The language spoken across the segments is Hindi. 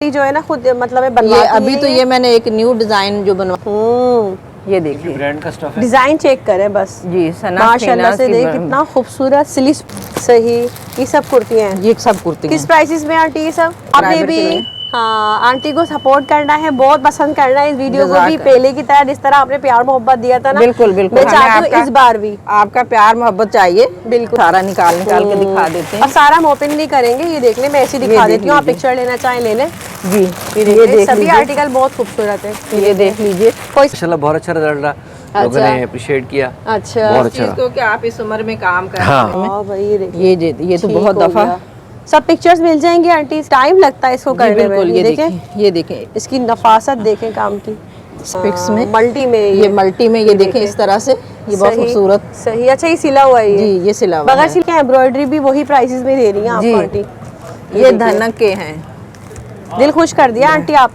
जो है ना खुद मतलब बनवाती है। अभी तो ये मैंने एक न्यू डिजाइन जो बनवा, ये देखिए ब्रांड का स्टफ है। डिजाइन चेक करें बस जी, माशाल्लाह से देख कितना खूबसूरत सिली। सही, ये सब कुर्तियाँ हैं, ये सब कुर्ती किस प्राइसेस में आंटी ये सब? आपने भी हाँ आंटी को सपोर्ट करना है, बहुत पसंद करना है इस वीडियो को भी, पहले की तरह जिस तरह आपने प्यार मोहब्बत दिया था ना। बिल्कुल बिल्कुल, मैं चाहती हूँ इस बार भी आपका प्यार मोहब्बत चाहिए। बिल्कुल सारा निकाल के दिखा देते हैं। और सारा ओपन नहीं करेंगे, ये देख ले, मैं ऐसे दिखा देती हूँ, आप पिक्चर लेना चाहें ले लें जी। ये देख सभी आर्टिकल बहुत खूबसूरत है, ये देख लीजिए। माशाल्लाह बहुत अच्छा रिजल्ट रहा, लोगों ने अप्रिशिएट किया। अच्छा बहुत अच्छा तो कि आप इस उम्र में काम कर हाँ। रहे हैं। भाई ये तो बहुत दफा सब पिक्चर्स मिल जाएंगे आंटी, टाइम लगता है इसको करने में। ये देखें इसकी नफासत देखें काम की। स्पिक्स में मल्टी में ये मल्टी में ये देखें इस तरह से, ये बहुत खूबसूरत। सही, अच्छा ये सिला हुआ है जी, ये सिला हुआ बगैर सिल के एम्ब्रॉयडरी भी वही प्राइसेस में दे रही हैं आपको आंटी। ये धनक के हैं, दिल खुश कर दिया आंटी आप।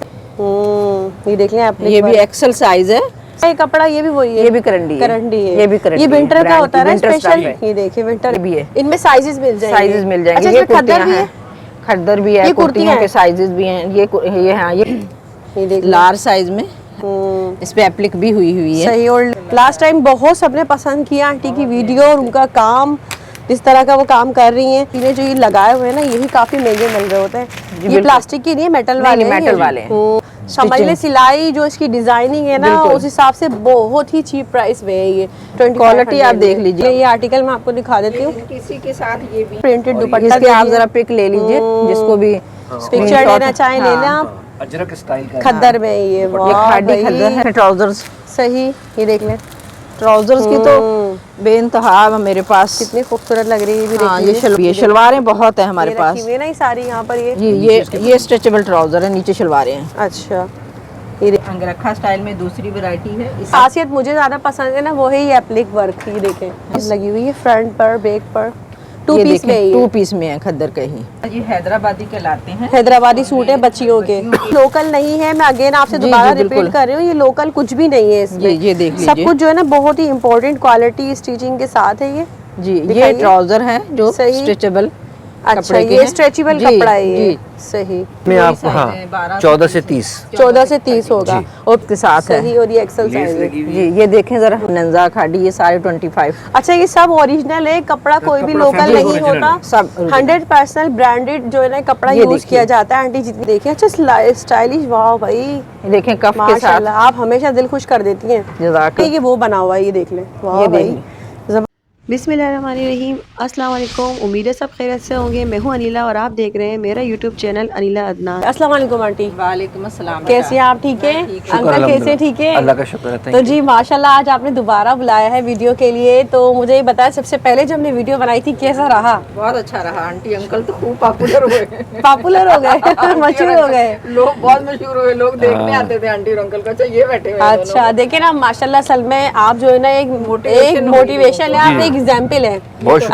ये देख लें आपने, ये भी एक्सेल साइज है। ये कपड़ा ये भी वही है, ये भी करंडी है, ये भी करंडी। ये विंटर का होता है ना स्पेशल। है। ये देखिए विंटर भी है, इनमें साइजेस मिल जाएंगे। साइजेस मिल जाएंगे। अच्छा, ये खद्दर भी है, खद्दर भी है, कुर्तियों के साइजेस भी हैं। ये हाँ ये लार्ज साइज में इस पे एप्लिक भी हुई है। सही। और लास्ट टाइम बहुत सबने पसंद किया आंटी की वीडियो और उनका काम, जिस तरह का वो काम कर रही हैं। इन्हें जो ये लगाए हुए हैं ना, यही काफी महंगे मिल रहे होते हैं। ये प्लास्टिक की नहीं है, मेटल वाले, मेटल वाले समझ ले। सिलाई जो इसकी डिजाइनिंग है ना, उस हिसाब से बहुत ही चीप प्राइस में है ये। क्वालिटी आप देख लीजिए। ये आर्टिकल मैं आपको दिखा देती हूँ, किसी के साथ ये भी प्रिंटेड दुपट्टा। इसके आप जरा पिक ले लीजिए, जिसको भी पिक्चर लेना चाहें ले लें आप। अजरक स्टाइल का खद्दर में ये खादी खद्दर है। ट्राउजर्स सही, ये देख लें ट्राउजर्स की तो बेइंतहा मेरे पास कितनी खूबसूरत लग रही है। हाँ, ये शलवारें बहुत है हमारे पास ना, ये सारी यहाँ पर ये स्ट्रेचेबल ट्राउजर है, नीचे शलवारें हैं। अच्छा, ये अंगरखा स्टाइल में दूसरी वैरायटी है। खासियत मुझे ज्यादा पसंद है ना, वो है ये एप्लिक वर्क। ये देखें लगी हुई है फ्रंट पर, बैक पर, टू पीस में है खद्दर का ही। ये हैदराबादी कहलाते हैं, हैदराबादी सूट है बच्चियों के। लोकल नहीं है, मैं अगेन आपसे दोबारा रिपीट कर रही हूँ, ये लोकल कुछ भी नहीं है इसमें। ये देख लीजिए, सब कुछ जो है ना बहुत ही इम्पोर्टेंट क्वालिटी स्टिचिंग के साथ है ये। जी, ये ट्राउजर है जो स्ट्रेचेबल। अच्छा, ये स्ट्रेचेबल कपड़ा है ये। सही में आप हाँ 14 से 30 होगा और के साथ है। सही। और ये एक्सेल साइज है जी। ये देखें जरा, नंजा खाड़ी, ये सारे 25। अच्छा, ये सब ओरिजिनल है कपड़ा, कोई भी लोकल नहीं होता, सब 100% ब्रांडेड जो है ना कपड़ा यूज किया जाता है आंटी। जितनी देखिए, अच्छा स्टाइलिश, वाह भाई, देखें कफ के साथ। आप हमेशा दिल खुश कर देती हैं। ये वो बना हुआ है, ये देख लें, वाह भाई। बिस्मिल्लाहिर्रहमानिर्रहीम, अस्सलाम वालेकुम। उम्मीद है सब खैरियत से होंगे। मैं हूँ अनिला और आप देख रहे हैं मेरा यूट्यूब चैनल अनिला अदनान। अस्सलाम वालेकुम आंटी। वालेकुम अस्सलाम। कैसे हैं आप? ठीक है अंकल, कैसे? ठीक है, अल्लाह का शुक्र है। तो जी माशाल्लाह आज आपने दोबारा बुलाया है वीडियो के लिए, तो मुझे ये बताया सबसे पहले जब हमने वीडियो बनाई थी कैसा रहा? बहुत अच्छा रहा आंटी। अंकल तो खूब पॉपुलर हो गए। पॉपुलर हो गए, मशहूर हो गए, लोग बहुत मशहूर हुए, लोग देखने आते थे आंटी और अंकल को। अच्छा, ये बैठे हुए। अच्छा, देखिए ना माशाल्लाह, असल में आप जो है ना एक मोटिवेशन है, आप एक एग्जाम्पल है।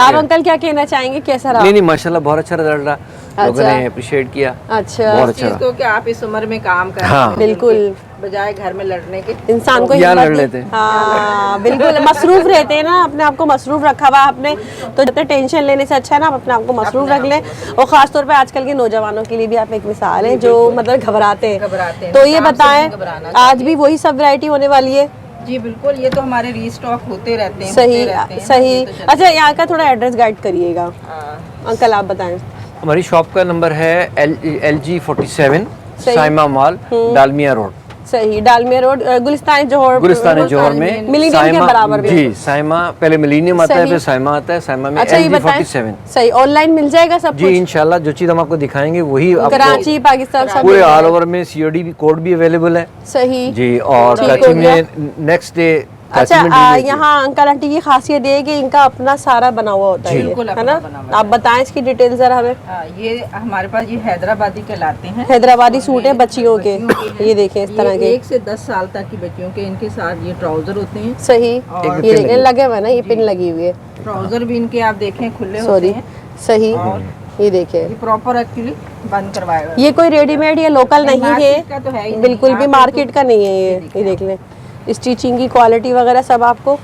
आप अंकल क्या कहना चाहेंगे, कैसा रहा? नहीं माशाल्लाह बहुत अच्छा रिजल्ट रहा, लोगों ने अप्रिशिएट किया। अच्छा, बहुत अच्छा तो कि आप इस उम्र में काम कर रहे हैं। बिल्कुल, बजाय घर में लड़ने के इंसान को यहाँ लड़ लेते हैं। हाँ बिल्कुल, मसरूफ रहते हैं ना, अपने आप को मसरूफ रखा हुआ आपने, तो जब तक टेंशन लेने से अच्छा है ना आप अपने आप को मसरूफ रख लें। और खास तौर पे आजकल के नौजवानों के लिए भी आप एक मिसाल है जो मतलब घबराते हैं। तो ये बताएं, आज भी वही सब वैरायटी होने वाली है? जी बिल्कुल, ये तो हमारे रीस्टॉक होते रहते हैं। सही। अच्छा, यहाँ का थोड़ा एड्रेस गाइड करिएगा अंकल, आप बताएं। हमारी शॉप का नंबर है LG 47 Saima mall, Dalmiya road. सही, डालमिया रोड, गुलिस्तान जोहर में मिलीनियम के बराबर में। जी, साइमा पहले मिलीनियम आता है, फिर साइमा आता है। साइमा में अच्छा, LG 47। सही, ऑनलाइन मिल जाएगा सब जी इंशाल्लाह, जो चीज हम आपको दिखाएंगे वही कराची पाकिस्तान सब पूरे ऑल ओवर में COD भी कोड भी अवेलेबल है। सही जी, और कराची में नेक्स्ट डे। अच्छा, यहाँ अंकल आंटी की खासियत है कि इनका अपना सारा बना हुआ होता है ना? आप बताएं इसकी डिटेल जरा हमें। ये हमारे पास ये हैदराबादी कहलाते हैं, हैदराबादी सूट है बच्चियों के। ये देखें इस तरह के 1 से 10 साल तक की बच्चियों के, इनके साथ ये ट्राउजर होते हैं। सही, ये देखने लगे हुए ना, ये पिन लगी हुई है। ट्राउजर भी इनके आप देखें खुले होते हैं। सही, ये देखिए प्रॉपर एक्चुअली बंद करवाया हुआ है। ये कोई रेडीमेड या लोकल नहीं है, तो है बिल्कुल भी मार्केट का नहीं है ये देख लें। स्टिचिंग की क्वालिटी वगैरह सब आपको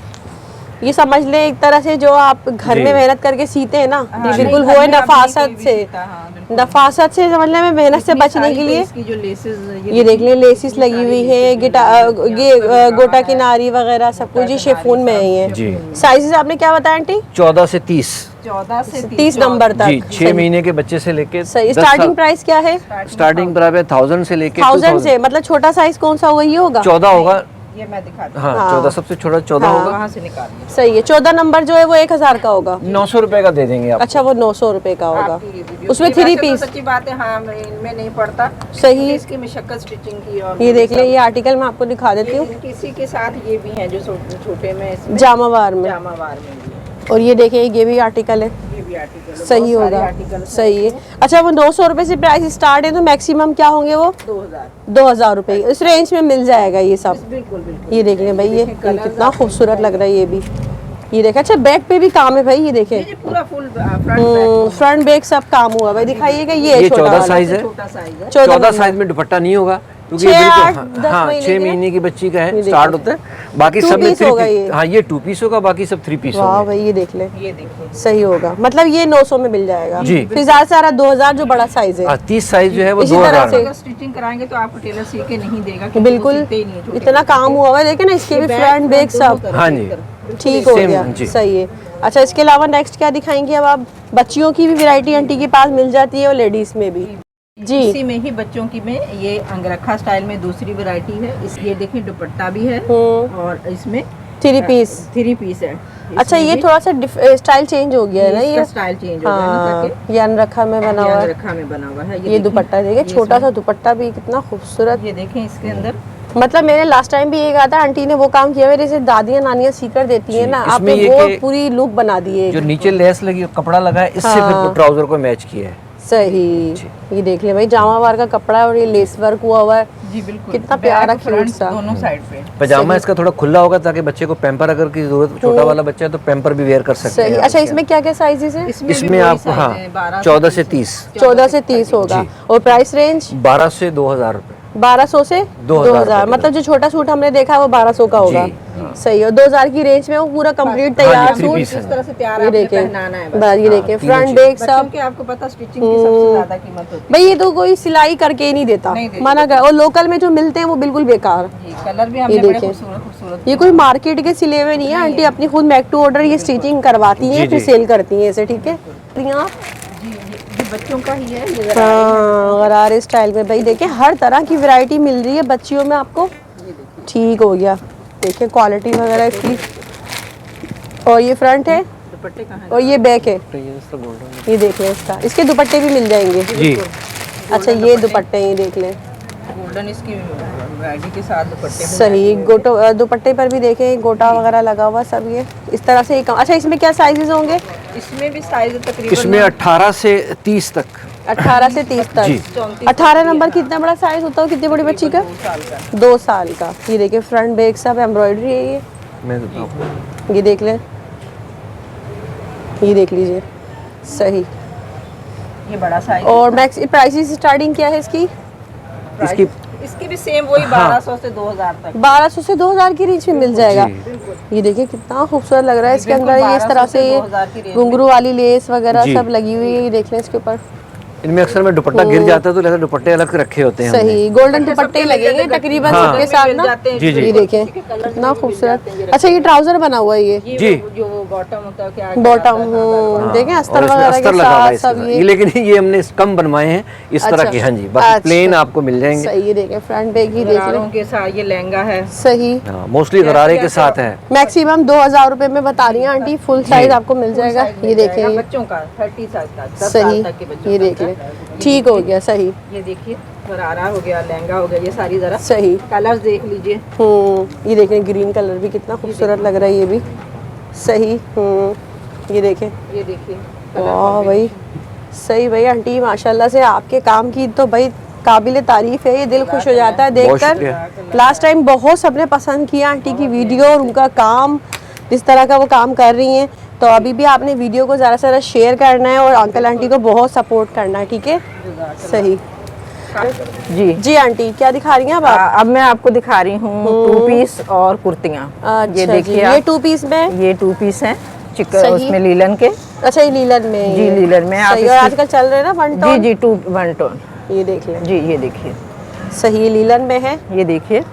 ये समझ ले एक तरह से जो आप घर में मेहनत करके सीते हैं ना, बिल्कुल वो है नफासत से। नफासत से समझने में, मेहनत से बचने के लिए इसकी जो लेसेस ये देख लें, लेसिस लगी हुई है, ये गोटा किनारी वगैरह सब कुछ ये शिफॉन में है ये। जी। साइजेस आपने क्या बताया आंटी? 14 से 30। 14 से 30 नंबर जी, तक। 6 महीने के बच्चे से लेके सही। 10 स्टार्टिंग साल- प्राइस क्या है? स्टार्टिंग प्राइस है 1000 से लेके 1000 से, मतलब छोटा साइज कौन सा होगा, ये होगा? 14 होगा। ये मैं दिखाती हाँ, हाँ। 14 सबसे छोटा 14 हाँ। होगा। कहाँ से निकालिए। सही है। 14 नंबर जो है वो 1000 का होगा। 900 रुपए का दे देंगे आप। अच्छा, वो 900 रुपए का होगा। आपकी ये वीडियो उसमें की 3 वैसे तो पीस। सच्ची बात है, हाँ इनमें नहीं पड़ता। सही। क्योंकि इसकी मशक्कत स्टिचिंग की और ये देख ले, ये आर्टिकल मैं आपको दिखा देती हूँ, किसी के साथ ये भी हैं जो छोटे में इसमें जामावार में। जामावार में भी है। और ये देखिए, ये भी आर्टिकल है, ये भी आर्टिकल है, सही बहुत सारे होगा। आर्टिकल सही है। अच्छा, वो 900 रुपए से प्राइस स्टार्ट है, तो मैक्सिमम क्या होंगे वो? 2000। 2000 रुपए इस रेंज में मिल जाएगा ये सब। बिल्कुल बिल्कुल। ये देख लें भाई, ये कितना खूबसूरत लग रहा है ये भी। ये देखें, अच्छा बैक पे भी काम है भाई, ये देखें, ये पूरा फुल फ्रंट फ्रंट बैक सब काम हुआ भाई। दिखाइएगा, ये ये छोटा 14 वाला। साइज है। छोटा साइज है। 14 साइज में दुपट्टा नहीं होगा, क्योंकि ये 6, 8, बिल्कुल 10 हाँ महीने 6 के महीने की बच्ची का ये है, देखिए। स्टार्ट होता है। बाकी Two सब में piece 3 होगा ये। हाँ, ये 2 पीस होगा, बाकी सब 3 पीस वाह होगा। भाई, ये देख ले, ये देखिए। सही होगा। मतलब ये 900 में मिल जाएगा। जी। फिर ज्यादा से ज्यादा 2000 जो बड़ा साइज है। 30 साइज जो है वो इसी तरह 2000 से। है। अगर स्टिचिंग कराएंगे तो आपको टेलर सी के नहीं देगा, क्योंकि वो बिल्कुल, सीते ही नहीं है छोटे इतना काम हुआ हुआ है, देखिए ना, इसके भी फ्रंट बैक सब हाँ जी। ठीक हो Same, गया। जी। सही है। अच्छा, इसके अलावा नेक्स्ट क्या दिखाएंगे अब आप? बच्चियों की भी वैरायटी आंटी के पास मिल जाती है और लेडीज में भी। जी। इसी में ही बच्चों की में ये अंगरखा स्टाइल में दूसरी वैरायटी है। इस ये देखिए दुपट्टा भी है और इसमें 3 पीस। 3 पीस है। अच्छा, ये थोड़ा सा स्टाइल चेंज हो गया है ना, ये स्टाइल चेंज हो गया है ना, हाँ, ताकि ये अनरखा में बना हुआ है। अंगरखा में बना हुआ है। ये दुपट्टा देखिए, छोटा सा दुपट्टा भी कितना खूबसूरत। ये देखें इसके अंदर मतलब मैंने लास्ट टाइम भी ये कहा था, आंटी ने वो काम किया हुआ है जैसे दादियाँ नानियाँ सीकर देती है ना, इसमें आपने ये वो कि पूरी लुक बना दी है। जो नीचे लेस लगी कपड़ा लगा है, इससे हाँ। फिर ट्राउजर को मैच किया है। सही। ये देख ले भाई, जामावार का कपड़ा है और ये लेस वर्क हुआ हुआ है। जी बिल्कुल। कितना प्यारा बैक, फ्रंट क्यूट सा। दोनों साइड पे। पजामा इसका थोड़ा खुला होगा, ताकि बच्चे को पैम्पर अगर की जरूरत, छोटा वाला बच्चा है तो पैम्पर भी वेयर कर सकते सही। हैं। अच्छा, इसमें क्या क्या साइजेस है? इसमें आप हाँ 14 से 30। 14 से 30 होगा। और प्राइस रेंज 12 से 2000 रुपए। 1200 से 2000 2000, मतलब जो छोटा सूट हमने देखा है वो 1200 का होगा। जी। सही है। 2000 की रेंज में वो पूरा कंप्लीट तैयार हाँ जी, 3 सूट। पीस है। इस तरह से तैयार ये आपने देखें, पहनाना है बस। बस ये देखें, तीनों फ्रंट चीज़। बैक बच्चों सब। के आपको पता स्टिचिंग की सबसे ज्यादा कीमत होती भाई ये तो कोई सिलाई करके ही नहीं देता, नहीं देते। माना गया। और लोकल में जो मिलते हैं वो बिल्कुल बेकार। है। जी, कलर भी ये हमने बड़े देखें। खूबसूरत खूबसूरत। ये कोई मार्केट के सिले हुए नहीं है, आंटी अपनी खुद मेक टू ऑर्डर ये स्टिचिंग करवाती हैं, जी, फिर जी। सेल करती हैं इसे। ठीक है। यहाँ जी, ये बच्चों का ही है ये हाँ, गरारे स्टाइल में भाई देखिए, हर तरह की वैरायटी मिल रही है बच्चियों में आपको। ठीक हो गया। देखिए क्वालिटी वगैरह इसकी। और ये फ्रंट है दुपट्टे कहाँ है? और ये बैक है। ये देख लें इसका, इसके दुपट्टे भी मिल जाएंगे। जी। अच्छा, ये दुपट्टे ये देख लें। गोल्डन इसकी वैरायटी के साथ दुपट्टे भी सही। गोटो दुपट्टे पर भी देखें गोटा वगैरह लगा हुआ सब। ये इस तरह से ही काम। अच्छा, इसमें क्या साइजेस होंगे? हैं। इसमें भी साइज तकरीबन इसमें 18 से 30 तक। 18 से 30 जी। तक। 18 नंबर कितना बड़ा साइज होता है कितनी बड़ी बच्ची का? 2 साल का। 2 साल का। ये देखिए, फ्रंट बैक सब एम्ब्रॉयडरी है ये। मैं बताऊँ, ये देख लें, ये देख लीजिए। सही। ये बड़ा साइज। और मैक्स प्राइस स्टार्टिंग क्या है इसकी? इसकी इसकी भी सेम वही 1200 से 2000 तक। 1200 से 2000 की रेंज में मिल जाएगा। जी। ये देखिए कितना खूबसूरत लग रहा है इसके बिल्कुल अंदर। ये इस 1200 तरह से से 2000 की रेंज घुंघरू वाली लेस वगैरह जी। सब लगी हुई है। ये देख लें इसके ऊपर। इनमें अक्सर में दुपट्टा गिर जाता है तो लिहाजा दुपट्टे अलग रखे होते हैं हमने। सही। गोल्डन दुपट्टे लगेंगे तकरीबन हाँ। सबके साथ ना। जी, जी। ये देखें कितना खूबसूरत। अच्छा, ये ट्राउजर बना हुआ है ये ये जो बॉटम होता है क्या बॉटम। हाँ, देखें और अस्तर इसमें वगैरह अस्तर के लगा हुआ साथ है इसके सब साथ। ये। लेकिन ये हमने कम बनवाए हैं इस तरह अच्छा। के। हाँ जी, बाकी अच्छा। प्लेन आपको मिल जाएंगे। सही। ये देखें फ्रंट बैक ही देख गरारों लें। के साथ ये लहंगा है। सही। हाँ, मोस्टली गरारे के साथ है। मैक्सिमम 2000 रुपए में बता रही हैं आंटी। फुल साइज आपको मिल जाएगा। ये देखें ये। बच्चों का 30 साइज का 10 सही। साल तक के बच्चों ये का। देख लें, ठीक हो गया। सही। ये देखिए गरारा हो गया, लहंगा हो गया, ये सारी जरा सही। कलर्स देख लीजिए। ये देखें ग्रीन कलर भी कितना खूबसूरत लग रहा है ये भी। सही। ये देखें। ये देखिए वाह भाई, सही भाई आंटी, माशाल्लाह से आपके काम की तो भाई काबिल तारीफ है। ये दिल खुश हो जाता है बहुत देखकर। शुक्रिया। लास्ट टाइम बहुत सबने पसंद किया आंटी की वीडियो और उनका काम, जिस तरह का वो काम कर रही हैं। तो अभी भी आपने वीडियो को ज़्यादा से ज़्यादा शेयर करना है और अंकल आंटी को बहुत सपोर्ट करना है। ठीक है। सही। जी। जी आंटी, क्या दिखा रही हैं अब आप? अब मैं आपको दिखा रही हूँ 2 पीस और कुर्तियाँ। अच्छा ये जी, देखिए ये आप, 2 पीस में। ये 2 पीस हैं सही। उसमें लीलन के। अच्छा ये लीलन में है जी, ये। लीलन में आप सही, और इसकी- आजकल चल रहे हैं ना 1 जी टोन। जी 1 टोन। ये देख लें, जी ये देखिए, सही ये लीलन में है। ये देखिए।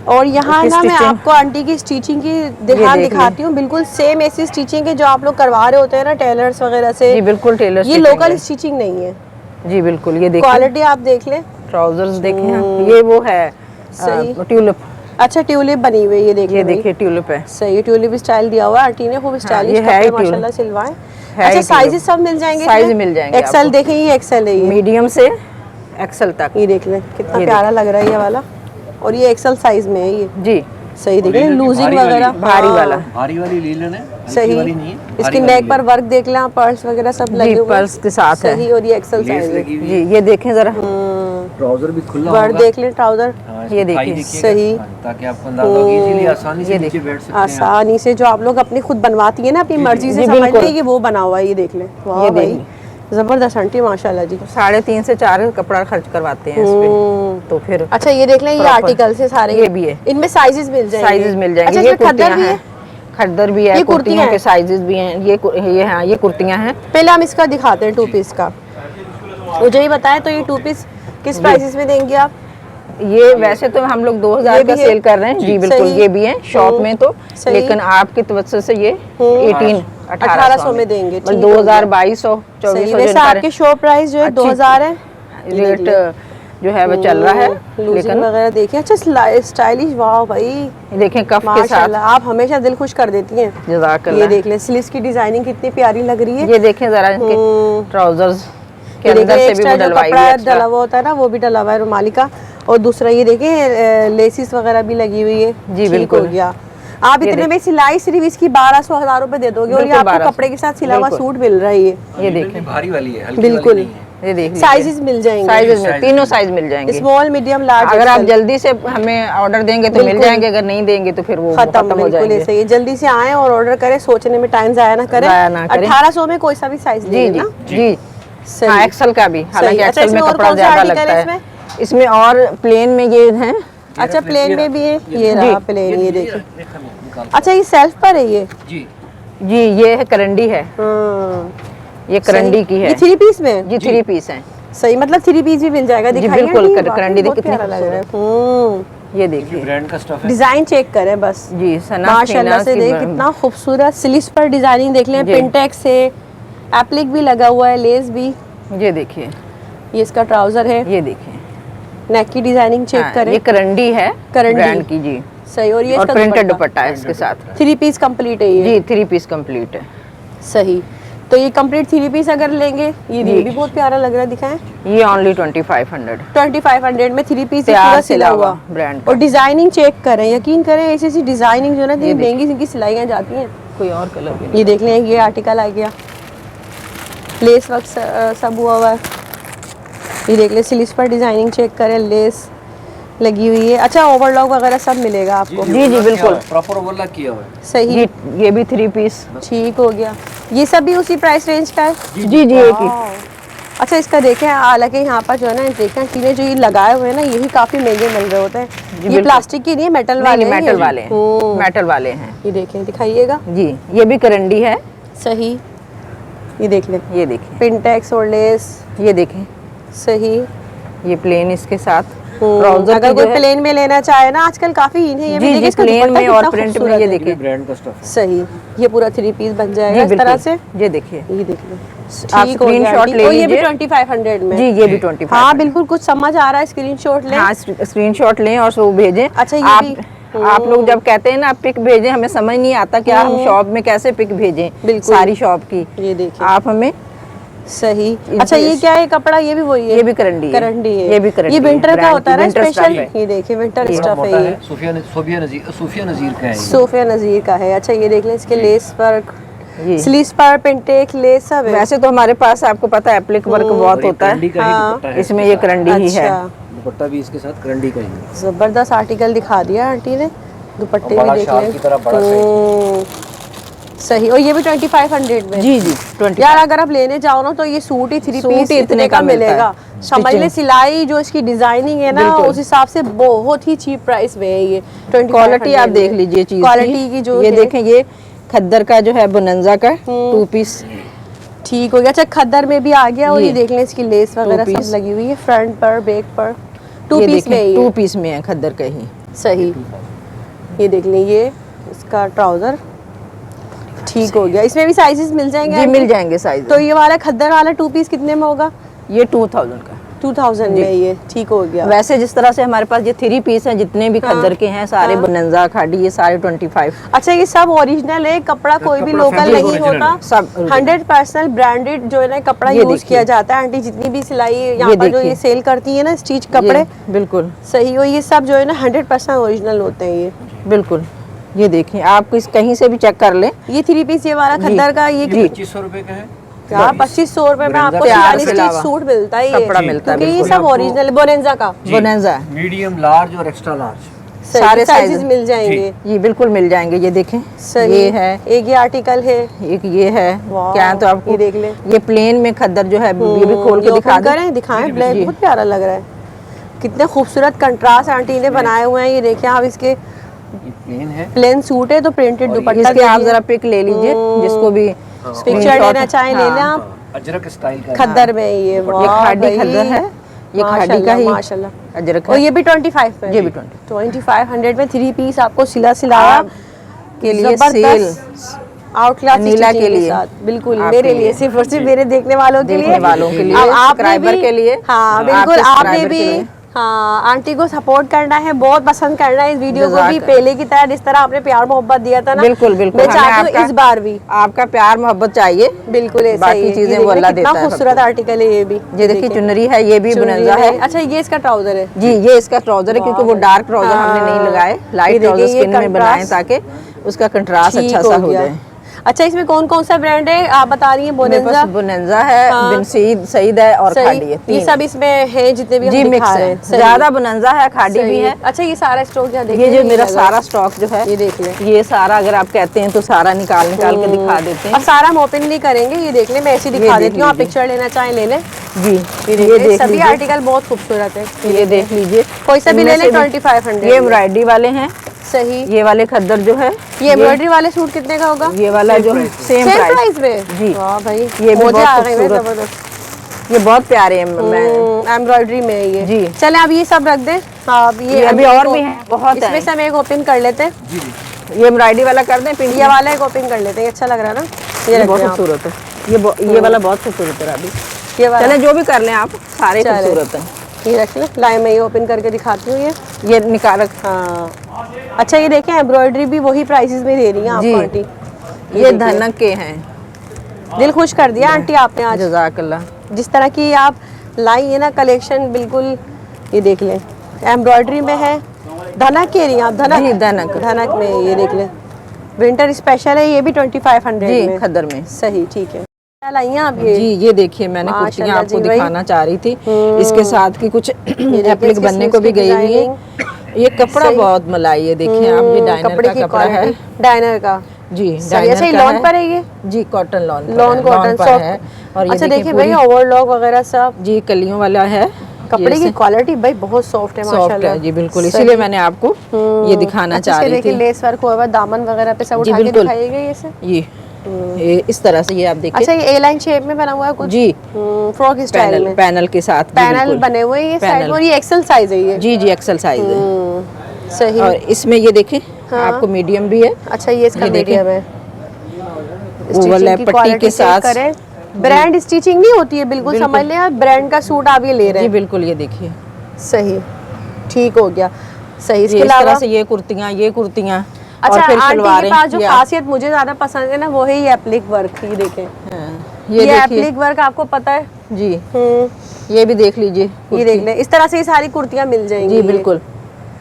और यहाँ इसकी ना मैं stitching- आपको आंटी की स्टिचिंग की ध्यान देख दिखाती हूँ, बिल्कुल सेम ऐसी स्टिचिंग है जो आप लोग करवा रहे होते हैं ना टेलर्स वगैरह से। जी बिल्कुल टेलर ये स्टिचिंग लोकल है। स्टिचिंग नहीं है। जी बिल्कुल, ये देखिए क्वालिटी आप देख लें। ट्राउजर्स देखें, ये वो है सही। ट्यूलिप। अच्छा ट्यूलिप बनी हुई है, ये देख ये लें भाई। देखिए ट्यूलिप है। सही ट्यूलिप स्टाइल दिया हुआ है आंटी ने, खूब स्टाइलिश ये है कपड़े ही माशाल्लाह सिलवाए। है अच्छा ही साइजेस सब मिल जाएंगे? साइज मिल जाएंगे एक्सेल आपको। देखें, ये एक्सेल है ये। मीडियम से एक्सेल तक। ये देख लें कितना ये प्यारा लग रहा है ये वाला, और ये एक्सेल साइज में है ये। जी सही देख लें, लीलन की लूजिंग भारी वाली- वगैरह भारी हाँ। वाला। भारी वाली लीलन है, हल्की सही, वाली नहीं है, इसकी भारी नेक वाली पर वर्क देख लें, पर्स वगैरह सब लगे जी हुए हैं। पर्स के साथ है। सही, और ये एक्सेल लेस साइज है। लगी हुई जी ये देखें जरा, ट्राउजर भी खुला वर्क होगा। देख लें ट्राउजर, हाँ, ये इसकी थाई देखिए, देखिएगा, सही। हाँ, ताकि आपको अंदाजा हो कि इजीली आसानी से ये नीचे देखिए, बैठ सकते हैं आप। आसानी से जो आप लोग अपनी खुद बनवाती है ना अपनी मर्जी से, जी, समझ बिल्कुल। लें कि वो बना हुआ है। ये देख लें, वाह ये भाई देखिए। जबरदस्त आंटी माशाल्लाह जी। 3.5 से 4 कपड़ा खर्च करवाते हैं इस पे, तो फिर अच्छा ये देख लें, ये Proper। आर्टिकल से सारे ये भी है। इनमें साइजेस मिल जाएंगे। साइजेस मिल जाएंगे। अच्छा ये इसमें खद्दर कुर्तियां भी हैं, है। खद्दर भी है, ये कुर्तियों कुर्तियां के हैं। साइजेस भी हैं। ये कुर्तियां हैं। पहले हम इसका दिखाते हैं 2 पीस का। मुझे ही बताएं तो ये 2 पीस किस प्राइसेस में देंगे आप? ये वैसे तो हम लोग 2000 ये का भी है? सेल कर रहे हैं। जी बिल्कुल, सही। ये भी है शॉप में तो, सही। लेकिन आपकी तवज्जो से ये 1800 में देंगे, ठीक है। 2200 सही, 2400 वैसे आपके शॉप प्राइस जो है अच्छी- 2000 है। रेट जो है वो चल रहा है। लूजिंग लेकिन वगैरह देखिए, अच्छा स्टाइलिश, वाह भाई देखें कफ के साथ, माशाल्लाह, आप हमेशा दिल खुश कर देती हैं। ये जज़ाकल्लाह। देख ले स्लीव्स की डिजाइनिंग कितनी प्यारी लग रही है। ये देखें जरा इनके ट्राउजर्स के ये अंदर देखिए से भी एक्स्ट्रा वो जो डलवाई कपड़ा हुई डला extra। हुआ होता है ना, वो भी डला हुआ है रुमाली का। और दूसरा ये देखिए लेसिस वगैरह भी लगी हुई है। जी, ठीक बिल्कुल। हो गया। आप ये इतने में सिलाई सिर्फ इसकी 1200-1000 रुपए दे दोगे, और ये बिल्कुल आपको 1200 कपड़े के साथ सिला हुआ बिल्कुल। सूट मिल रहा है। ये ये लीलन देखें, भी भारी वाली है, हल्की बिल्कुल। वाली नहीं है। ये देख लीजिए। साइजेस मिल जाएंगे, साइजेस में तीनों साइज मिल जाएंगे। Small medium large. अगर आप जल्दी से हमें ऑर्डर देंगे तो मिल बिल्कुल। जाएंगे, अगर नहीं देंगे तो फिर वो खत्म, खत्म हो बिल्कुल जाएंगे। ऐसे ही जल्दी से आए और ऑर्डर करें, सोचने में टाइम जाया ना करें। जाया ना करें। 1800 में कोई सा भी साइज जी देंगे जी ना। जी सही। हाँ, एक्सेल का भी, हालांकि अच्छा, एक्सेल में इसमें और कपड़ा कौन सा ज्यादा आर्टिकल लगता है है। इसमें और प्लेन में ये है। अच्छा प्लेन में भी है, ये रहा जी। प्लेन, ये देखिए। निकाल। अच्छा ये सेल्फ पर है ये। जी जी ये है करंडी है, ये करंडी की है। ये 3 पीस में है? जी 3 पीस है। सही, मतलब 3 पीस भी मिल जाएगा। जी, दिखाइए बिल्कुल, आंटी, करंडी वाकई देखिए बहुत कितनी प्यारा लग रहा है। ये देखिए ब्रांड का स्टफ है। डिजाइन चेक करें बस। जी, सना माशाल्लाह से की देख कितना खूबसूरत स्लीव्स पर डिजाइनिंग देख लें, जी। पिंटेक्स है, एप्लिक भी लगा हुआ है, लेस भी। ये देखिए, ये इसका ट्राउजर है, ये देखिए। नेक की डिजाइनिंग चेक हाँ, करें। ये करंडी है, करंडी। ब्रांड की जी। सही, और ये और इसका प्रिंटेड दुपट्टा है इसके साथ। 3 पीस कंप्लीट है ये। जी 3 पीस कंप्लीट है। सही, तो ये कंप्लीट 3 पीस अगर लेंगे, ये जी। भी बहुत प्यारा लग रहा है, दिखाएं। ये ओनली 2500। 2500 में 3 पीस तैयार पूरा सिला सिला हुआ हुआ ब्रांड का। और डिजाइनिंग चेक करें, यकीन करें ऐसी ऐसी डिजाइनिंग जो ना इतनी ये देखिए। महंगी इनकी सिलाइयाँ जाती हैं। कोई और कलर भी नहीं। ये देख लें, ये आर्टिकल आ गया, लेस वर्क सब हुआ हुआ है। ये देख लें, स्लीव्स पर डिजाइनिंग चेक करें, लेस लगी हुई है। अच्छा ओवरलॉक वगैरह सब मिलेगा आपको। जी, जी, बिल्कुल। प्रॉपर ओवरलॉक किया हुआ है। सही, ये भी 3 पीस। ठीक हो गया। ये सब भी उसी प्राइस रेंज का है। जी जी एक ही। अच्छा इसका देखें, हालांकि यहाँ पर जो है ना देखें चीजें जो ये लगाए हुए हैं ना, यही काफी महंगे मिल रहे होते हैं। ये बिल्कुल। प्लास्टिक की नहीं है, मेटल नहीं, वाले नहीं, हैं मेटल ये। वाले हैं, मेटल वाले हैं। ये देखें, दिखाइएगा। जी ये भी करंडी है। सही, ये देख लें, ये देखिए, पिंटेक्स और लेस। ये देखें, सही, ये प्लेन इसके साथ ट्राउजर अगर की कोई जो है। प्लेन में लेना चाहे ना, आजकल काफी इन है। ये भी जी देखिए, जी इसका प्लेन दुपट्टा में और कितना प्रिंट में खूबसूरत ये है। ये देखिए। ब्रांड का स्टफ है। सही, ये पूरा 3 पीस बन जाएगा जी इस तरह बिल्कुल, से। ये देखिए। ये देख लो, आप ठीक हो गया screenshot आंटी। ले और ये भी लीजिए। 2500 में। जी ये भी 25। हाँ बिल्कुल, कुछ समझ आ रहा है, स्क्रीनशॉट लें। हाँ स्क्रीनशॉट लें और वो भेजें। अच्छा, ये आप भी। आप लोग जब कहते हैं ना आप पिक भेजें, हमें समझ नहीं आता क्या हम शॉप में कैसे पिक भेजें, बिल्कुल। सारी शॉप की। ये देखिए, आप हमें सही। अच्छा ये क्या है कपड़ा? ये भी वही है, ये भी करंडी है। करंडी है। ये भी करंडी ये है, विंटर का brand होता है की, ना winter स्पेशल। stuff है। ये देखिए विंटर थोड़ा स्टफ मोटा है ये। है, सूफिया नजीर का है ये। सोफिया नजीर का है। अच्छा ये देख लें, इसके लेस वर्क, जी। स्लीव्स पर पिंटेक लेस सब है। वैसे तो हमारे पास आपको पता है एप्लिक वर्क और बहुत ये होता करंडी है, का ही हाँ। दुपट्टा है इसमें इसके ये साथ। करंडी ही है। अच्छा, दुपट्टा भी इसके साथ करंडी का ही है। जबरदस्त आर्टिकल दिखा दिया आंटी ने। दुपट्टे और भी बड़ा देख शाल लें। की तरह बड़ा सही, और ये भी 2500 में। जी जी 20। यार अगर आप लेने जाओ ना तो ये सूट ही 3 सूट पीस ही इतने का मिलता मिलेगा। है। समझ ले, Stitching। सिलाई जो इसकी डिजाइनिंग है ना, बिल्कुल। उस हिसाब से बहुत ही चीप प्राइस में है ये। क्वालिटी आप देख लीजिए चीज क्वालिटी की जो ये है। देखें, ये खद्दर का जो है बोनंजा का 2 पीस ठीक हो गया। अच्छा खद्दर में भी आ गया और ये देख लें इसकी लेस वगैरह piece। सब लगी हुई है फ्रंट पर बैक पर। 2 ये पीस में देखें ही 2 है। पीस में है खद्दर का ही। सही। ये देख लें ये इसका ट्राउजर ठीक हो गया। इसमें भी साइजेस मिल जाएंगे जी आंटी? मिल जाएंगे साइज। तो ये वाला खद्दर वाला 2 पीस कितने में होगा? ये 2000 का। 2000 में ये ठीक हो गया। वैसे जिस तरह से हमारे पास ये 3 पीस हैं जितने भी खद्दर के हैं सारे बोनेंजा खाड़ी ये सारे 25। अच्छा ये सब ओरिजिनल है, कपड़ा कोई भी लोकल नहीं होता, सब 100% ब्रांडेड जो है ना कपड़ा ये यूज देखिए। किया जाता है। आंटी जितनी भी सिलाई यहाँ पर जो देखिए। ये सेल करती है ना स्टिच कपड़े ये बिल्कुल सही हो, ये सब जो है ना 100% ओरिजिनल होते हैं ये। बिल्कुल। ये देखिए आप इस कहीं से भी चेक कर लें। ये 3 पीस ये वाला खद्दर का ये 2500 रुपए का है। क्या 2500 रुपए में आपको प्यार 46 से लावा। सूट मिलता है, कपड़ा मिलता है, क्योंकि ये बिल्कुल। सब ओरिजिनल बोनेंजा का बोनेंजा मीडियम, लार्ज और एक्स्ट्रा लार्ज। सारे साइजेस साइज मिल जाएंगे। ये बिल्कुल मिल जाएंगे। ये देखें सही ये है, एक ये आर्टिकल है। एक ये है। वाह, क्या है तो आपको ये देख लें। ये प्लेन में खद्दर जो है ये भी खोल के ये दिखा open दें। करें, दिखाएं। ब्लैक जी। बहुत प्यारा लग रहा है, कितने खूबसूरत कंट्रास्ट आंटी ने बनाए हुए हैं। ये देखिए आप इसके ये प्लेन है। प्लेन सूट है तो प्रिंटेड दुपट्टा इसके आप देखिए। जरा पिक ले लीजिए जिसको भी पिक्चर लेना चाहें ले लें आप। अजरक स्टाइल का है। खद्दर में ये ये वाह खाड़ी भाई। खद्दर है। ये खाड़ी का ही माशाल्लाह। अजरक और है। ये भी 25 में, ये भी 2500 में 3 पीस आपको सिलाया आप के लिए आउट क्लास नीला के लिए। बिल्कुल आपके मेरे लिए लिए। सिर्फ और सिर्फ मेरे देखने वालों के लिए, देखने वालों के लिए, अब आपने सब्सक्राइबर भी- के लिए। हाँ आपके बिल्कुल आपने सब्सक्राइबर भी के लिए। हाँ आंटी को सपोर्ट करना है, बहुत पसंद करना है इस वीडियो को भी, जज़ाक। पहले की तरह जिस तरह आपने प्यार मोहब्बत दिया था ना। बिल्कुल बिल्कुल। मैं हमें चाहती हूँ आपका- इस बार भी आपका प्यार मोहब्बत चाहिए। बिल्कुल ऐसा बाकी ही है। चीजें ये वो देखिए अल्लाह कितना देता है खूबसूरत आर्टिकल है ये भी। ये देखिए चुनरी है, ये भी चुनरी बुनंजा है। में। अच्छा ये इसका ट्राउजर है। जी ये इसका ट्राउजर है क्योंकि वो डार्क ट्राउजर हमने नहीं हाँ। लगाए, ये लाइट देखिए, ट्राउजर ये स्किन में बनाए contrast ताकि उसका कंट्रास्ट ठीक अच्छा सा हो गया। जाए। अच्छा इसमें कौन कौन सा ब्रांड है आप बता रही हैं? मेरे बोनेंजा पास बुनंजा है, हाँ। बिन सईद है और सही, खाड़ी है। ये 3 सब इसमें है जितने भी जी हम मिक्स दिखा रहे है। हैं। सही। ज्यादा बुनंजा है, खाड़ी सही भी है। अच्छा ये सारा स्टॉक यहाँ ये देखिए, जो नहीं मेरा लगा। सारा स्टॉक जो है ये देख लें। ये सारा अगर आप कहते हैं तो सारा निकाल के दिखा देते अब हैं। सारा हम ओपन नहीं करेंगे, ये देख लें, मैं ऐसे दिखा देख देती हूँ, आप लीजिए। पिक्चर लेना चाहें ले लें। जी ये ये देख देख सभी लीजिए, आर्टिकल बहुत खूबसूरत है। ये देख लीजिए। कोई सा भी ले इनमें लें से भी- 2500 ये एम्ब्रॉयडरी वाले हैं। सही। ये वाले खद्दर जो है ये एम्ब्रॉयडरी वाले सूट कितने का होगा? ये वाला जो सेम सेम प्राइस। प्राइस में। जी। वाह भाई ये भी मुझे बहुत आ गई है खूबसूरत। जबरदस्त। ये बहुत प्यारे हैं। मैं एम्ब्रॉयडरी में है ये। जी। चले अब ये सब रख दें। हाँ अब ये अभी और भी हैं, बहुत इसमें हैं। से हम एक ओपन कर लेते हैं। ये एम्ब्रॉयडरी वाला कर दें पिंक ये वाला एक ओपन कर लेते हैं, अच्छा लग रहा है ना? ये रख बहुत दें आप। खूबसूरत है। ये वाला बहुत खूबसूरत है अभी। ये वाला चले जो भी कर लें आप, सारे चले। खूबसूरत हैं। ये रख लें, लाए मैं ये ओपन करके दिखाती हूँ ये। निकाल रख। हाँ अच्छा ये देखें एम्ब्रॉयडरी भी वही प्राइसेस में दे रही हैं जी। आपको आंटी। ये देखिए। धनक के हैं। दिल खुश कर दिया आंटी आपने आज, जज़ाकल्लाह। जिस तरह की आप लाई है ना कलेक्शन बिल्कुल। ये देख लें एम्ब्रॉयडरी में है, धनक के रही हैं आप? जी, धनक धनक। धनक में ये देख लें, विंटर स्पेशल है, ये भी 2500 जी में। खद्दर में। सही ठीक है। क्या लाई हैं आप ये? जी ये देखिए मैंने कुर्तियाँ माशाल्लाह आपको जी भाई। दिखाना चाह रही थी, इसके साथ की कुछ देखिए एप्लिक इसकी बनने को भी sleeves गई की हुई है। ये कपड़ा सही। बहुत मलाई है, देखिए आप, ये डाइनर कपड़े का की कपड़ा है। क्वालिटी डाइनर का। जी सही। अच्छा ये डाइनर का लॉन पर है ये? जी कॉटन लॉन लॉन कॉटन पर है। और ये अच्छा देखिए पूरी- भाई ओवरलॉक वगैरह सब जी कलियों वाला है। कपड़े की क्वालिटी भाई बहुत सॉफ्ट है सॉफ्ट माशाल्लाह। है जी बिल्कुल, सही। इसीलिए मैंने आपको ये दिखाना अच्छा, चाह इसके रही देखिए थी। लेस वर्क हुआ हुआ दामन वगैरह पे सब जी, उठा के बिल्कुल। दिखाइएगा ये से। ये इस तरह से ये आप देखिए। अच्छा ये ए लाइन शेप में बना हुआ है कुछ? जी फ्रॉक स्टाइल में पैनल के साथ। जी, पैनल बिल्कुल। बने हुए हैं ये साइड पैनल। और ये एक्सेल साइज है ये। जी एक्सेल साइज है। सही। और इसमें ये देखें आपको मीडियम भी है। अच्छा ये इसका ये देखें। मीडियम है। ओवरलैप स्टिचिंग की पट्टी के क्वालिटी चेक साथ। करें, ब्रांड स्टिचिंग नहीं होती है बिल्कुल, समझ लें आप ब्रांड का सूट आप ये ले रहे जी हैं। बिल्कुल ये देखिए। सही ठीक हो गया। सही। इसके इस तरह अलावा से ये कुर्तियाँ अच्छा और फिर आंटी के शलवारें। पास जो ये- खासियत मुझे ज्यादा पसंद है ना वो है ये एप्लिक वर्क। ये देखें हाँ, ये ये देखिए। एप्लिक वर्क आपको पता है? जी ये भी देख लीजिए। ये देख लें, इस तरह से ये सारी कुर्तियां मिल जाएंगी। जी ये। बिल्कुल।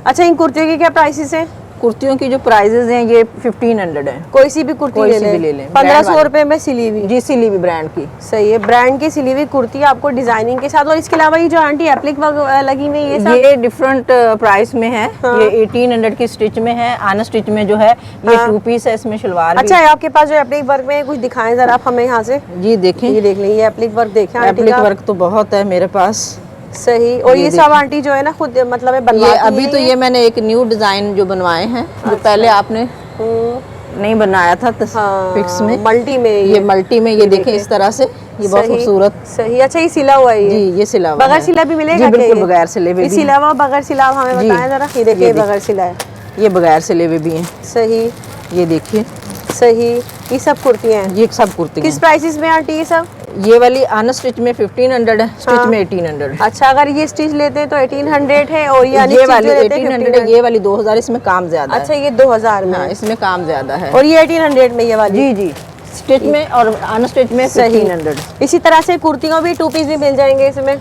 अच्छा इन कुर्तियों के क्या प्राइसेस हैं? कुर्तियों की जो प्राइजेज हैं ये 1500 है। कोई सी भी कुर्ती कोई ले सी भी ले लें, 1500 brand रुपए में सिली हुई। जी सिली भी ब्रांड की। सही है, ब्रांड की सिली हुई कुर्ती आपको डिजाइनिंग के साथ। और इसके अलावा ये जो आंटी एप्लिक लगी हुई है ये सब ये डिफरेंट प्राइस में है। हाँ। ये 1800 की स्टिच में है, अनस्टिच में जो है ये 2 पीस है, इसमें शलवार अच्छा है आपके पास जो एप्लिक वर्क में है, कुछ दिखाएं जरा आप हमें यहाँ से। भी। जी देखें ये देख लें, ये एप्लिक वर्क देखें आंटी एप्लिक का। वर्क तो बहुत है मेरे पास। सही। और ये सब देखिए। आंटी जो है ना खुद मतलब ये बनवाती अभी तो ये मैंने एक न्यू डिजाइन जो बनवाए हैं, जो पहले आपने नहीं बनाया था फिक्स में, मल्टी में ये मल्टी में, ये देखें इस तरह से, ये बहुत सही, खूबसूरत। सही। अच्छा ये सिला हुआ है जी, ये सिला हुआ बगैर है। सिला भी मिलेगा जी क्या बिल्कुल ये? बगैर सिले हुए ये भी सिला हुआ बगैर सिला हुआ हमें जी, बताएं जरा। ये देखिए ये बगैर सिला है, ये बगैर सिले हुए भी हैं। सही ये देखिए, सही। ये सब कुर्तियाँ हैं, ये सब कुर्ती किस हैं। प्राइसेस में आंटी ये सब? ये वाली अनस्टिच में 1500 है, स्टिच हाँ। में 1800। अच्छा अगर ये स्टिच लेते हैं तो 1800 है और ये ये अनस्टिच वाली जो लेते हैं 1800 है, ये वाली 2000, इसमें काम ज्यादा अच्छा है। ये 2000 में हाँ, है। इसमें काम ज्यादा है। और ये 1800 में ये वाली। जी जी, स्टिच में और अनस्टिच में सही। 1500। इसी तरह से कुर्तियों भी 2 पीस भी मिल जाएंगे इसमें,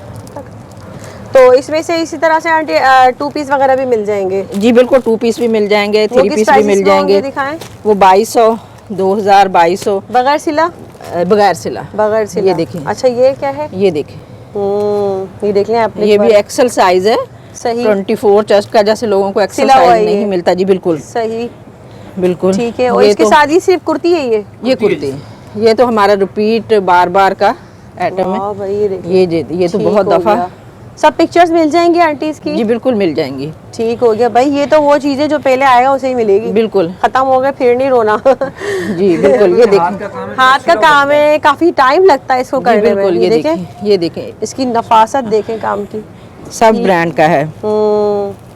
तो इसमें से इसी तरह से आंटी 2 पीस वगैरह भी मिल जाएंगे। जी बिल्कुल, 2 पीस भी मिल जाएंगे, वो 3 किस पीस भी प्राइसेस मिल में होंगे जाएंगे। दिखाएं? वो 2200, 2000, 2200 बगैर सिला? बगैर सिला। बगैर सिला। ये देखिए। अच्छा ये क्या है? ये देखिए, ये देख लें आप। ये भी एक्सेल साइज है, सही 24 चेस्ट का, जैसे लोगों को एक्सेल सिला हुआ है साइज ये। नहीं मिलता। जी बिल्कुल सही, बिल्कुल। ठीक है। और ये इसके तो- साथ ही सिर्फ कुर्ती है ये कुर्ती है, ये तो हमारा रिपीट बार बार का आइटम है। वाह भाई ये देखिए, ये तो ठीक बहुत हो दफा। गया। सब पिक्चर्स मिल जाएंगी आंटी इसकी? जी बिल्कुल मिल जाएंगी, ठीक हो गया भाई। ये तो वो चीजें जो पहले आएगा उसे ही मिलेगी, बिल्कुल। खत्म हो गए फिर नहीं रोना। जी बिल्कुल, ये देखिए, हाथ का काम है, काफी टाइम लगता है इसको जी करने में। बिल्कुल, ये देखें देखिए, ये देखें, इसकी नफासत देखें काम की। सब ब्रांड का है।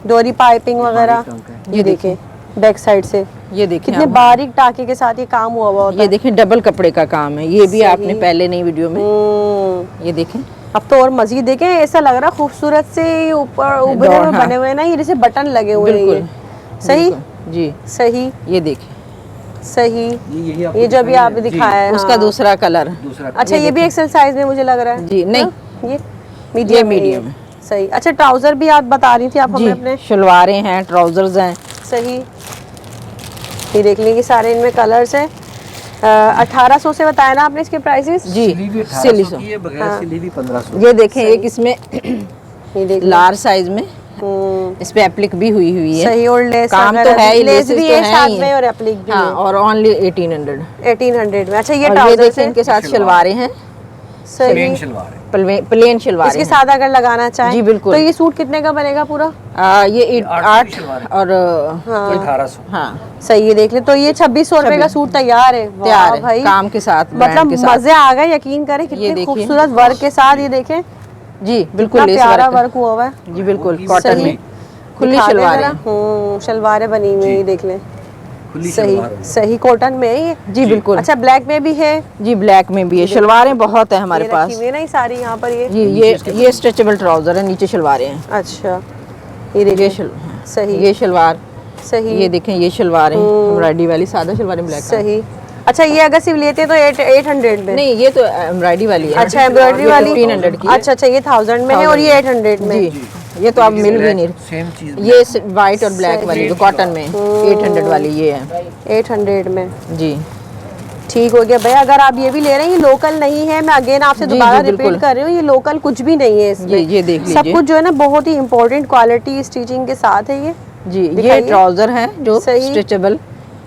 डोरी पाइपिंग वगैरह ये देखें बैक साइड से ये देखिए कितने आप। बारीक टाके के साथ ये काम हुआ हुआ होता ये देखिए, डबल कपड़े का काम है, ये भी सही। आपने पहले नई वीडियो में है। ये देखें। अब तो और मजीद देखें, ऐसा लग रहा खूबसूरत से ऊपर उभरे हुए हाँ। बने हुए ना, ये जैसे बटन लगे हुए हैं बिल्कुल ये। सही बिल्कुल, जी सही ये देखिए, सही। ये जो भी आपने दिखाया है उसका हाँ। दूसरा कलर। अच्छा ये भी एक्सेल साइज में मुझे लग रहा है जी नहीं, ना? ये ये मीडियम मीडियम है। सही। अच्छा ट्राउजर भी आप बता रही थी आप हमें जी, अपने। शलवारें हैं, ट्राउजर्स हैं। सही। ये देख लीजिए सारे इनमें कलर्स हैं। 1800 से बताया ना आपने इसके प्राइसेस? जी सिली की है, बगैर सिली भी 1500। ये देखें, एक इसमें ये देख लार्ज साइज में, इस पे एप्लिक भी हुई है। सही। और लेस काम तो वगैरह है ही, भी- लेस लेसेस भी तो है हैं साथ ही में हैं। और एप्लिक भी हाँ, है और ओनली 1800। 1800 में। अच्छा ये और ये ट्राउजर देखिए, है इनके साथ शलवारें हैं, सही। प्लेन शलवार है। प्लेन शलवारें इसके हैं। साथ अगर लगाना चाहें जी, बिल्कुल। तो ये सूट कितने का बनेगा पूरा? ये 8 शलवारें। और हाँ 1800। हाँ सही। ये देख ले, तो ये 2600 रुपए का सूट तैयार है। वाह तैयार है, भाई काम के साथ, ब्रांड मतलब के साथ। मजे आ गए, यकीन करें ये कितने देखिए। खूबसूरत वर्क के साथ। ये देखें जी बिल्कुल, कितना लेस प्यारा वर्क। वर्क हुआ हुआ है। जी बिल्कुल, कॉटन सही। में खुली दिखा दें शलवारें। जरा। शलवारें बनी हुई ये देख लें। खुली सही शलवार है। सही। कॉटन में है ये? जी बिल्कुल। अच्छा ब्लैक में भी है? जी ब्लैक में भी है, शलवारें बहुत है हमारे ये पास। रखी हुई है ना ये सारी यहाँ पर ये। जी ये स्ट्रेचेबल ट्राउजर है, नीचे शलवारें हैं। अच्छा ये ये देखिए सही। ये शलवार, सही। ये देखें, ये शलवारें एम्ब्रॉयडरी वाली, सादा शलवारें ब्लैक का। सही। अच्छा ये अगर सिर्फ लेते हैं तो 800 में? नहीं, ये तो एम्ब्रॉयडरी वाली है। अच्छा एम्ब्रॉयडरी ये वाली 1500 की है। अच्छा अच्छा ये 1000 में है और ये 800 में। जी, ये तो आप मिल भी नहीं। सेम चीज। ये वाइट और ब्लैक वाली जो कॉटन में 800 वाली ये है। 800 में जी ठीक हो गया भाई। अगर आप ये भी ले रहे हैं, ये लोकल नहीं है, मैं अगेन आपसे जी, दोबारा जी, बिल्कुल। रिपीट कर रही हूँ, ये लोकल कुछ भी नहीं है इसमें। ये देख सब लीजिए। कुछ जो है ना बहुत ही इंपॉर्टेंट क्वालिटी स्टिचिंग के साथ है ये। जी, ये दिखाइए। ट्राउजर है जो सही। स्ट्रेचेबल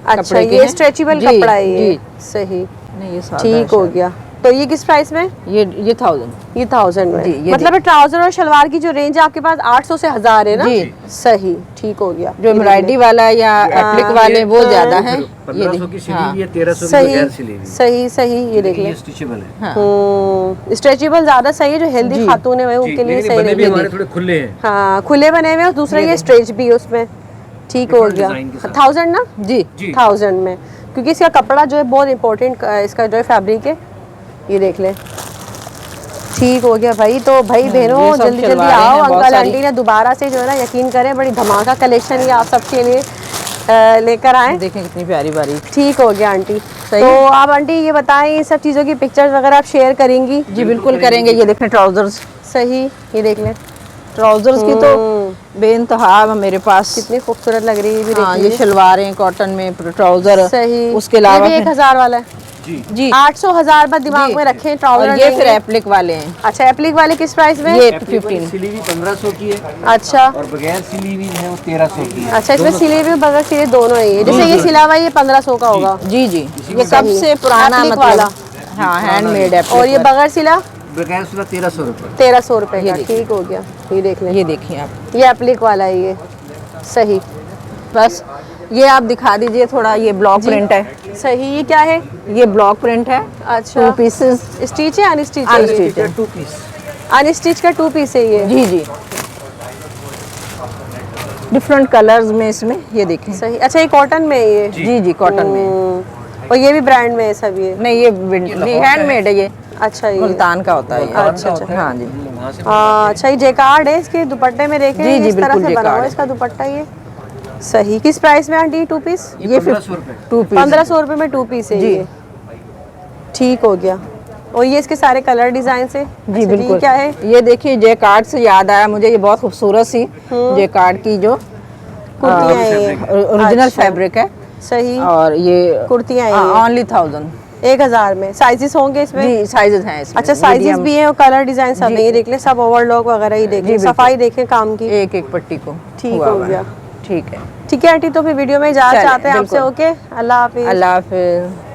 अच्छा कपड़े के ये हैं। स्ट्रेचेबल जी, कपड़ा है ये। जी। सही नहीं, ये सादा ठीक है हो शायद। गया। तो ये किस प्राइस में? ये 1000। ये 1000 में। जी, ये मतलब ट्राउजर और शलवार की जो रेंज है आपके पास 800 से 1000 है ना? जी। सही ठीक हो गया। जो एम्ब्रॉयडरी वाला या एप्लिक वाले वो ज्यादा हैं। 1500 की सिली हाँ। हुई है, 1300 की सही बगैर सिली हुई। सही सही। ये देख ये ले स्टिचेबल है। हाँ। स्ट्रेचेबल ज्यादा सही है, जो हेल्दी जी। खातून है जी, उनके लिए लेकिन सही बने भी रहेगी। हमारे थोड़े खुले हैं। हाँ खुले बने हुए और दूसरा ये स्ट्रेच भी है उसमें। ठीक हो Different गया। design के साथ। 1000 ना? जी जी। 1000 में, क्योंकि इसका कपड़ा जो है बहुत इंपॉर्टेंट, इसका जो है फैब्रिक है। ये देख ले ठीक हो गया भाई। तो भाई बहनों ये सब जल्दी जल्दी शलवारें आओ, हैं बहुत अंकल सारी। आंटी ने दोबारा से जो है ना यकीन करें बड़ी धमाका कलेक्शन ये आप सबके लिए लेकर आए। देखें कितनी प्यारी बारी। ठीक हो गया आंटी। सही। तो आप आंटी ये बताएं, ये सब चीज़ों की पिक्चर्स वगैरह आप शेयर करेंगी? जी बिल्कुल करेंगे। ये देखें ट्राउजर्स, सही। ये देख लें ट्राउजर्स की तो बेइंतहा मेरे पास। कितनी खूबसूरत लग रही है ये भी। हाँ, देख ये लीजिए। शलवारें कॉटन में, ट्राउजर सही। उसके अलावा ये भी 1000 वाला है। जी जी 800 1000 पर दिमाग जी। में रखें और ट्राउजर ये लेंगे। फिर एप्लिक वाले हैं। अच्छा एप्लिक वाले किस प्राइस में? ये एप्लिक वाली 15। सिली हुई 1500 की है अच्छा और बगैर सिली हुई है वो 1300 की है। अच्छा इसमें सिले भी बगैर सिले दोनों ही है। जैसे ये सिला हुआ है, ये 1500 का होगा। जी जी, ये कब सही। से पुराना एप्लिक मतलब वाला। हाँ, हैंडमेड एप्लिक। और ये बगैर सिला बगैर सिला 1300 रुपये। 1300 रुपए ये का। देखिए। ठीक हो गया। ये देख लें, ये देखिए आप। ये एप्लिक वाला है ये। सही। बस ये आप दिखा दीजिए थोड़ा, ये ब्लॉक प्रिंट है। सही, ये क्या है? ये ब्लॉक प्रिंट है, अच्छा, 2 पीसेस स्टिच है अनस्टिच है? अनस्टिच है। 2 पीस। अनस्टिच का 2 पीस है ये। जी जी, डिफरेंट कलर्स में इसमें, ये देखें। सही। अच्छा, ये कॉटन में है ये? जी जी, कॉटन में। और ये भी ब्रांड में है सब ये? नहीं, ये हैंडमेड है ये, अच्छा, ये मुल्तान का होता है ये। अच्छा, हाँ जी। वहाँ से अच्छा, ये जेकार्ड है इसके दुपट्टे में, देखें जी, जी, इस तरह बिल्कुल से बना हुआ जेकार्ड है इसका दुपट्टा ये। सही। किस प्राइस में आंटी 2 पीस? ये 1500 रुपए। 2 पीस 1500 रुपए में 2 पीस है जी। ये। ठीक हो गया। और ये इसके सारे कलर डिजाइन से? जी अच्छा, बिल्कुल। ये क्या है? ये देखिए, जेकार्ड से याद आया मुझे, ये बहुत खूबसूरत सी जेकार्ड की जो कुर्तियां हैं ये? ओरिजिनल अच्छा, फैब्रिक है। सही। और ये कुर्तियां हैं ये? ओनली 1000। 1000 में। साइजेस होंगे इसमें? जी, साइजेस हैं इसमें। अच्छा, साइजेस medium, भी हैं और कलर डिजाइन सब जी। है। ये देख लें, सब ओवरलॉक वगैरह ही देख लें, बिल्कुल। सफाई देखें काम की। एक एक पट्टी को ठीक हुआ हो हुआ है। गया। ठीक है। ठीक है आंटी, तो फिर वीडियो में इजाज़त चलिए, चाहते हैं आपसे। बिल्कुल। ओके, अल्लाह हाफिज। अल्लाह हाफिज।